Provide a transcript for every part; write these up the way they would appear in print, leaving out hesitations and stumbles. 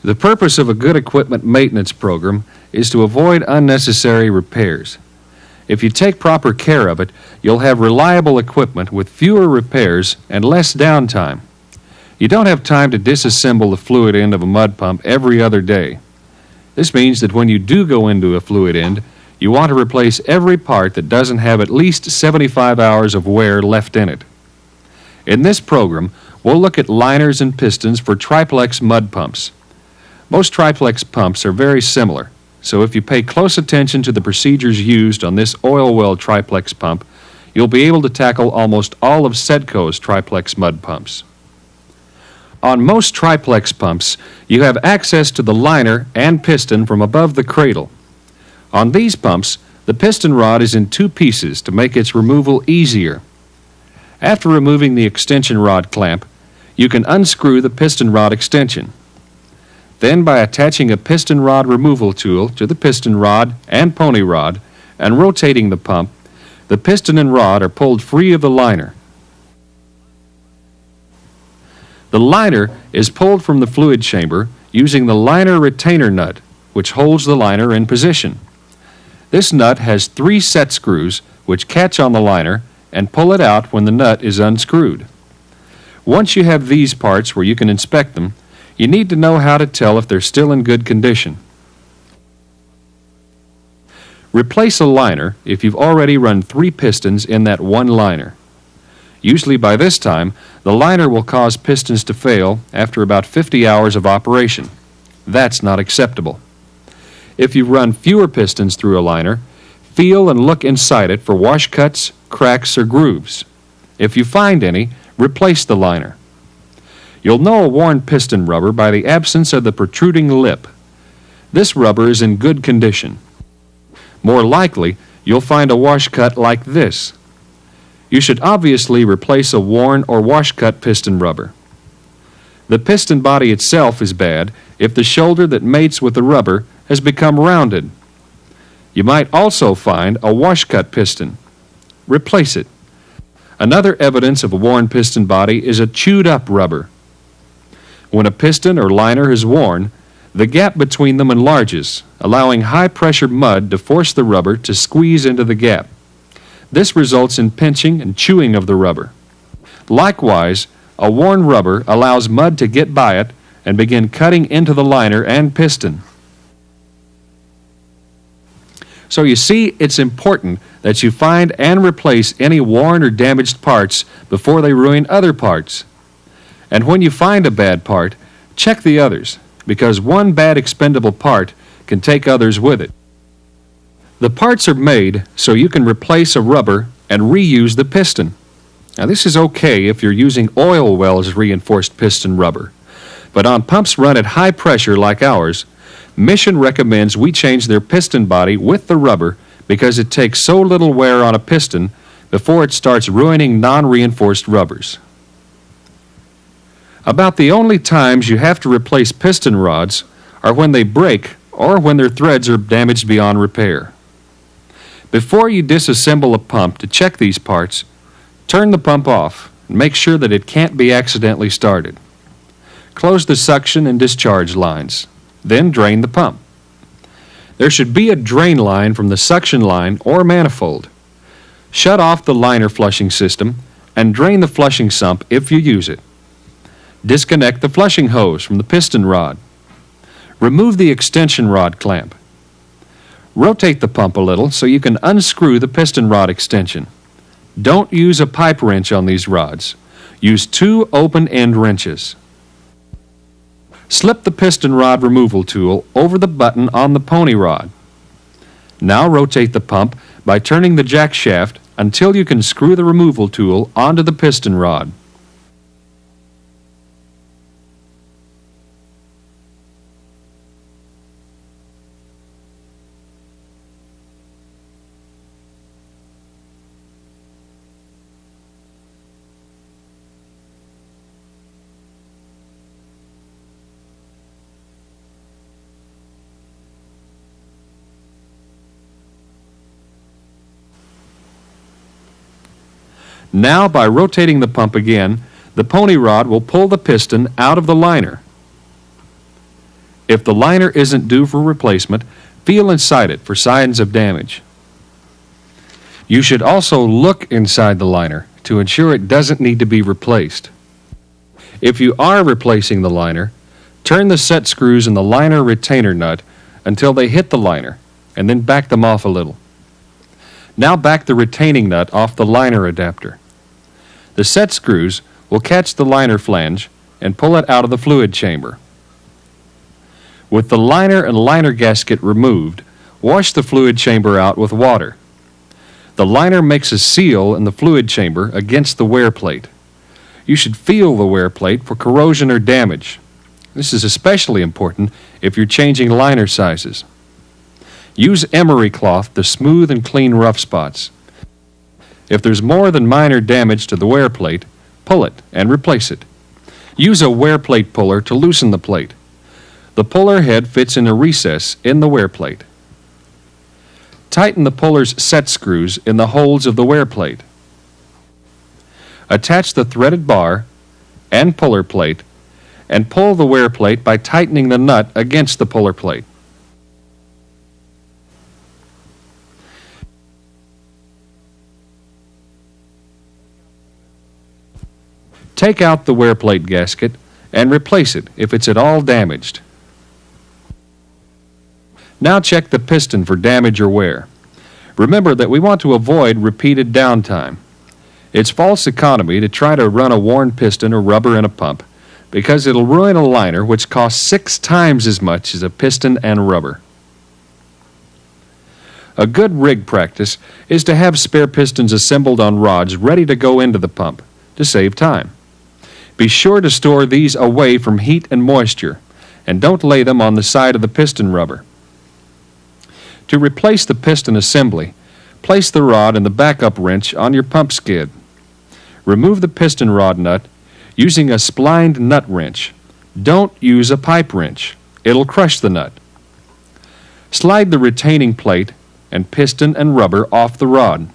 The purpose of a good equipment maintenance program is to avoid unnecessary repairs. If you take proper care of it, you'll have reliable equipment with fewer repairs and less downtime. You don't have time to disassemble the fluid end of a mud pump every other day. This means that when you do go into a fluid end, you want to replace every part that doesn't have at least 75 hours of wear left in it. In this program, we'll look at liners and pistons for triplex mud pumps. Most triplex pumps are very similar, so if you pay close attention to the procedures used on this oil well triplex pump, you'll be able to tackle almost all of Sedco's triplex mud pumps. On most triplex pumps, you have access to the liner and piston from above the cradle. On these pumps, the piston rod is in two pieces to make its removal easier. After removing the extension rod clamp, you can unscrew the piston rod extension. Then, by attaching a piston rod removal tool to the piston rod and pony rod and rotating the pump, the piston and rod are pulled free of the liner. The liner is pulled from the fluid chamber using the liner retainer nut, which holds the liner in position. This nut has 3 set screws which catch on the liner and pull it out when the nut is unscrewed. Once you have these parts where you can inspect them, you need to know how to tell if they're still in good condition. Replace a liner if you've already run 3 pistons in that one liner. Usually by this time, the liner will cause pistons to fail after about 50 hours of operation. That's not acceptable. If you've run fewer pistons through a liner, feel and look inside it for wash cuts, cracks, or grooves. If you find any, replace the liner. You'll know a worn piston rubber by the absence of the protruding lip. This rubber is in good condition. More likely, you'll find a wash cut like this. You should obviously replace a worn or wash cut piston rubber. The piston body itself is bad if the shoulder that mates with the rubber has become rounded. You might also find a wash cut piston. Replace it. Another evidence of a worn piston body is a chewed up rubber. When a piston or liner is worn, the gap between them enlarges, allowing high-pressure mud to force the rubber to squeeze into the gap. This results in pinching and chewing of the rubber. Likewise, a worn rubber allows mud to get by it and begin cutting into the liner and piston. So you see, it's important that you find and replace any worn or damaged parts before they ruin other parts. And when you find a bad part, check the others, because one bad expendable part can take others with it. The parts are made so you can replace a rubber and reuse the piston. Now this is okay if you're using oil wells reinforced piston rubber, but on pumps run at high pressure like ours, Mission recommends we change their piston body with the rubber because it takes so little wear on a piston before it starts ruining non-reinforced rubbers. About the only times you have to replace piston rods are when they break or when their threads are damaged beyond repair. Before you disassemble a pump to check these parts, turn the pump off and make sure that it can't be accidentally started. Close the suction and discharge lines, then drain the pump. There should be a drain line from the suction line or manifold. Shut off the liner flushing system and drain the flushing sump if you use it. Disconnect the flushing hose from the piston rod. Remove the extension rod clamp. Rotate the pump a little so you can unscrew the piston rod extension. Don't use a pipe wrench on these rods. Use 2 open-end wrenches. Slip the piston rod removal tool over the button on the pony rod. Now rotate the pump by turning the jack shaft until you can screw the removal tool onto the piston rod. Now, by rotating the pump again, the pony rod will pull the piston out of the liner. If the liner isn't due for replacement, feel inside it for signs of damage. You should also look inside the liner to ensure it doesn't need to be replaced. If you are replacing the liner, turn the set screws in the liner retainer nut until they hit the liner, and then back them off a little. Now back the retaining nut off the liner adapter. The set screws will catch the liner flange and pull it out of the fluid chamber. With the liner and liner gasket removed, wash the fluid chamber out with water. The liner makes a seal in the fluid chamber against the wear plate. You should feel the wear plate for corrosion or damage. This is especially important if you're changing liner sizes. Use emery cloth to smooth and clean rough spots. If there's more than minor damage to the wear plate, pull it and replace it. Use a wear plate puller to loosen the plate. The puller head fits in a recess in the wear plate. Tighten the puller's set screws in the holes of the wear plate. Attach the threaded bar and puller plate and pull the wear plate by tightening the nut against the puller plate. Take out the wear plate gasket and replace it if it's at all damaged. Now check the piston for damage or wear. Remember that we want to avoid repeated downtime. It's false economy to try to run a worn piston or rubber in a pump because it'll ruin a liner which costs 6 times as much as a piston and rubber. A good rig practice is to have spare pistons assembled on rods ready to go into the pump to save time. Be sure to store these away from heat and moisture, and don't lay them on the side of the piston rubber. To replace the piston assembly, place the rod and the backup wrench on your pump skid. Remove the piston rod nut using a splined nut wrench. Don't use a pipe wrench. It'll crush the nut. Slide the retaining plate and piston and rubber off the rod.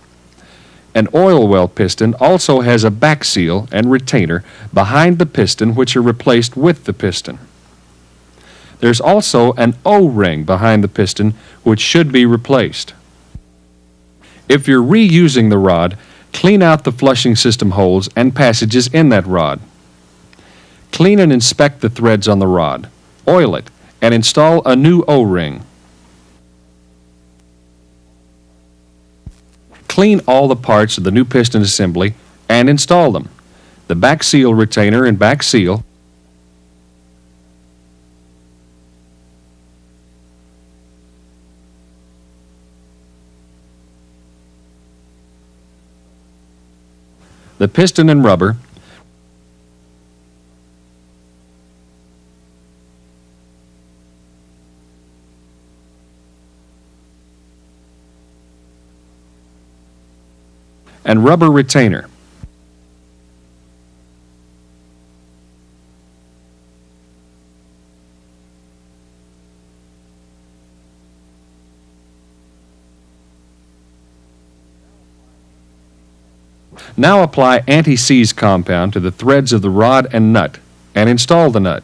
An oil well piston also has a back seal and retainer behind the piston which are replaced with the piston. There's also an O-ring behind the piston which should be replaced. If you're reusing the rod, clean out the flushing system holes and passages in that rod. Clean and inspect the threads on the rod. Oil it and install a new O-ring. Clean all the parts of the new piston assembly and install them. The back seal retainer and back seal, the piston and rubber, and rubber retainer. Now apply anti-seize compound to the threads of the rod and nut and install the nut.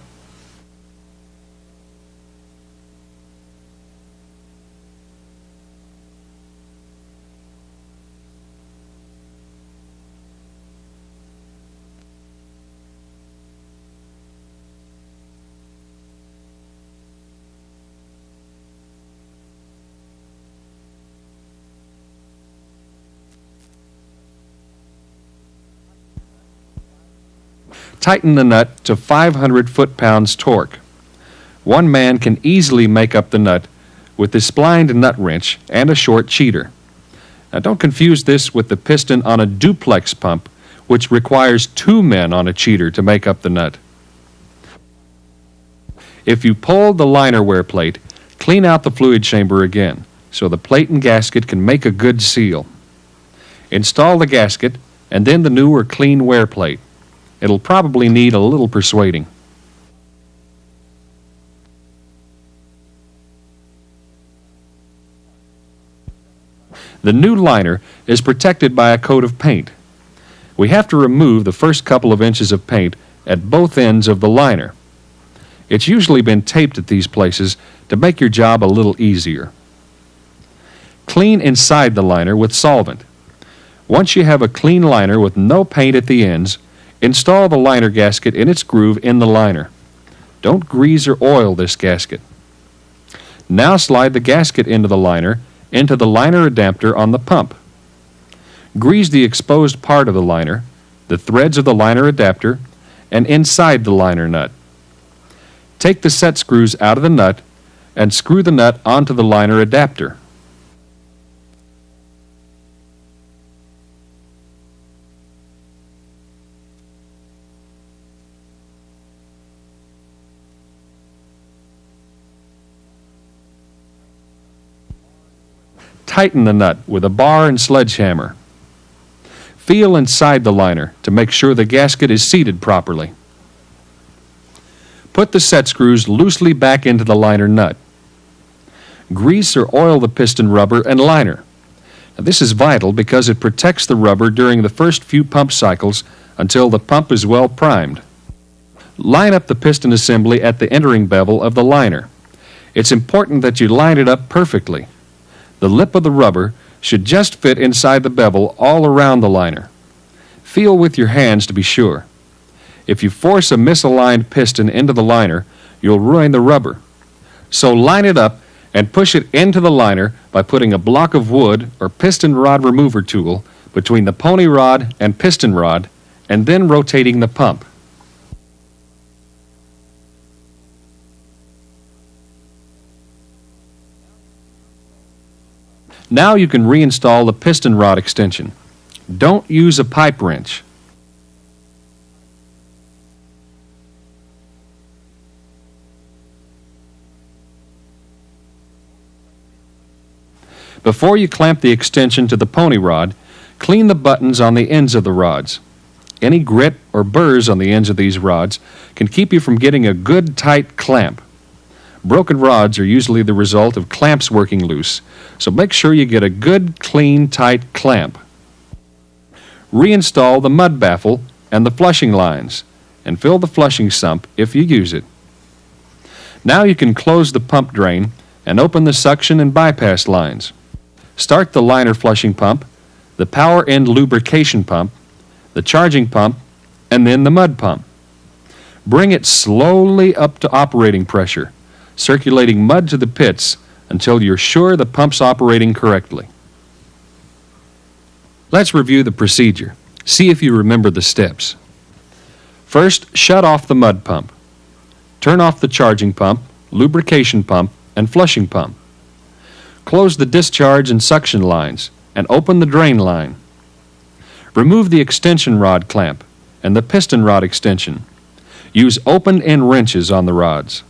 Tighten the nut to 500 foot-pounds torque. One man can easily make up the nut with the splined nut wrench and a short cheater. Now don't confuse this with the piston on a duplex pump, which requires 2 men on a cheater to make up the nut. If you pull the liner wear plate, clean out the fluid chamber again so the plate and gasket can make a good seal. Install the gasket and then the new or clean wear plate. It'll probably need a little persuading. The new liner is protected by a coat of paint. We have to remove the first couple of inches of paint at both ends of the liner. It's usually been taped at these places to make your job a little easier. Clean inside the liner with solvent. Once you have a clean liner with no paint at the ends, install the liner gasket in its groove in the liner. Don't grease or oil this gasket. Now slide the gasket into the liner adapter on the pump. Grease the exposed part of the liner, the threads of the liner adapter, and inside the liner nut. Take the set screws out of the nut and screw the nut onto the liner adapter. Tighten the nut with a bar and sledgehammer. Feel inside the liner to make sure the gasket is seated properly. Put the set screws loosely back into the liner nut. Grease or oil the piston rubber and liner. Now, this is vital because it protects the rubber during the first few pump cycles until the pump is well primed. Line up the piston assembly at the entering bevel of the liner. It's important that you line it up perfectly. The lip of the rubber should just fit inside the bevel all around the liner. Feel with your hands to be sure. If you force a misaligned piston into the liner, you'll ruin the rubber. So line it up and push it into the liner by putting a block of wood or piston rod remover tool between the pony rod and piston rod, and then rotating the pump. Now you can reinstall the piston rod extension. Don't use a pipe wrench. Before you clamp the extension to the pony rod, clean the buttons on the ends of the rods. Any grit or burrs on the ends of these rods can keep you from getting a good tight clamp. Broken rods are usually the result of clamps working loose, so make sure you get a good, clean, tight clamp. Reinstall the mud baffle and the flushing lines, and fill the flushing sump if you use it. Now you can close the pump drain and open the suction and bypass lines. Start the liner flushing pump, the power end lubrication pump, the charging pump, and then the mud pump. Bring it slowly up to operating pressure, circulating mud to the pits until you're sure the pump's operating correctly. Let's review the procedure. See if you remember the steps. First, shut off the mud pump. Turn off the charging pump, lubrication pump, and flushing pump. Close the discharge and suction lines and open the drain line. Remove the extension rod clamp and the piston rod extension. Use open-end wrenches on the rods.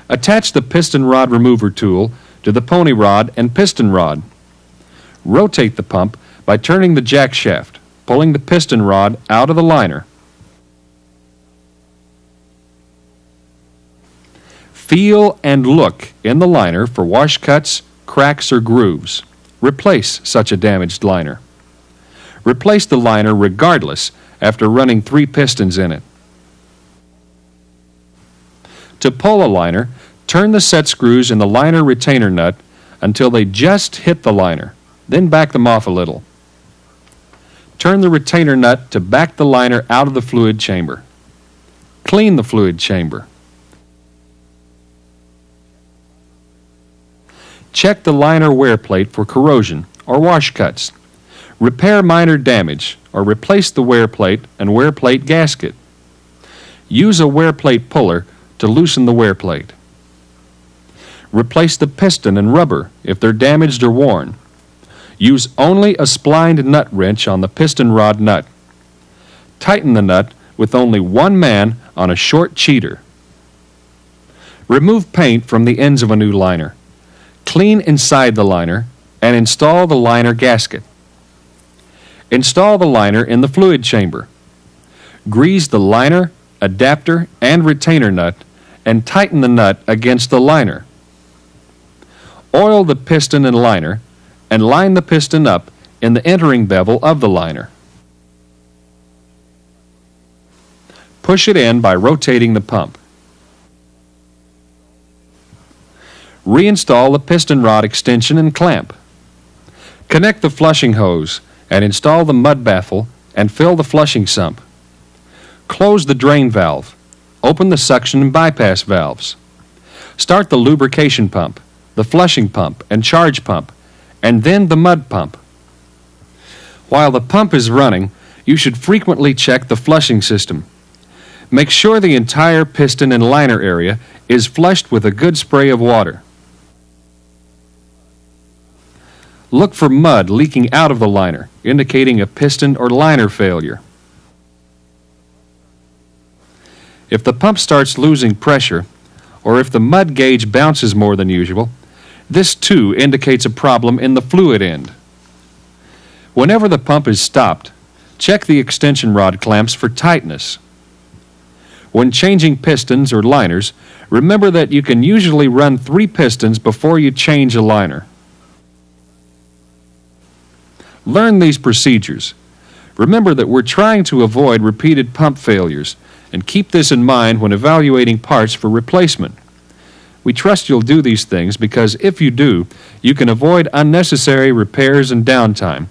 Attach the piston rod remover tool to the pony rod and piston rod. Rotate the pump by turning the jack shaft, pulling the piston rod out of the liner. Feel and look in the liner for wash cuts, cracks, or grooves. Replace such a damaged liner. Replace the liner regardless after running 3 pistons in it. To pull a liner, turn the set screws in the liner retainer nut until they just hit the liner, then back them off a little. Turn the retainer nut to back the liner out of the fluid chamber. Clean the fluid chamber. Check the liner wear plate for corrosion or wash cuts. Repair minor damage or replace the wear plate and wear plate gasket. Use a wear plate puller to loosen the wear plate. Replace the piston and rubber if they're damaged or worn. Use only a splined nut wrench on the piston rod nut. Tighten the nut with only one man on a short cheater. Remove paint from the ends of a new liner. Clean inside the liner and install the liner gasket. Install the liner in the fluid chamber. Grease the liner, adapter, and retainer nut and tighten the nut against the liner. Oil the piston and liner and line the piston up in the entering bevel of the liner. Push it in by rotating the pump. Reinstall the piston rod extension and clamp. Connect the flushing hose and install the mud baffle and fill the flushing sump. Close the drain valve. Open the suction and bypass valves. Start the lubrication pump, the flushing pump and charge pump, and then the mud pump. While the pump is running, you should frequently check the flushing system. Make sure the entire piston and liner area is flushed with a good spray of water. Look for mud leaking out of the liner, indicating a piston or liner failure. If the pump starts losing pressure, or if the mud gauge bounces more than usual, this too indicates a problem in the fluid end. Whenever the pump is stopped, check the extension rod clamps for tightness. When changing pistons or liners, remember that you can usually run 3 pistons before you change a liner. Learn these procedures. Remember that we're trying to avoid repeated pump failures, and keep this in mind when evaluating parts for replacement. We trust you'll do these things because if you do, you can avoid unnecessary repairs and downtime,